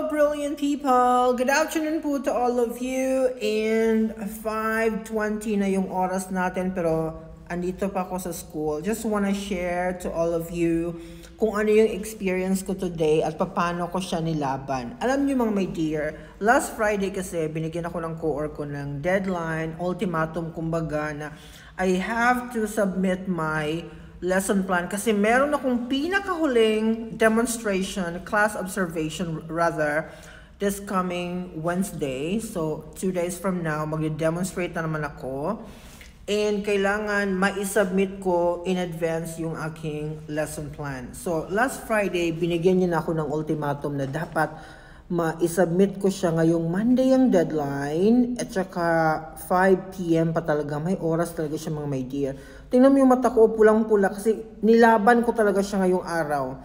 brilliant people! Good afternoon po to all of you. And 5:20 na yung oras natin pero andito pa ako sa school. Just wanna share to all of you kung ano yung experience ko today at paano ko siya nilaban. Alam niyo mga my dear, last Friday kasi binigyan ako ng co-or ko ng deadline, ultimatum kumbaga na I have to submit my lesson plan kasi meron akong pinakahuling demonstration, class observation rather, this coming Wednesday. So, 2 days from now, mag-demonstrate na naman ako. And kailangan ma-submit ko in advance yung aking lesson plan. So, last Friday, binigyan niya na ako ng ultimatum na dapat ma-submit ko siya ngayong Monday ang deadline. At saka 5 PM pa talaga. May oras talaga siya mga my dear. Tingnan mo yung mata ko, pulang-pula kasi nilaban ko talaga siya ngayong araw.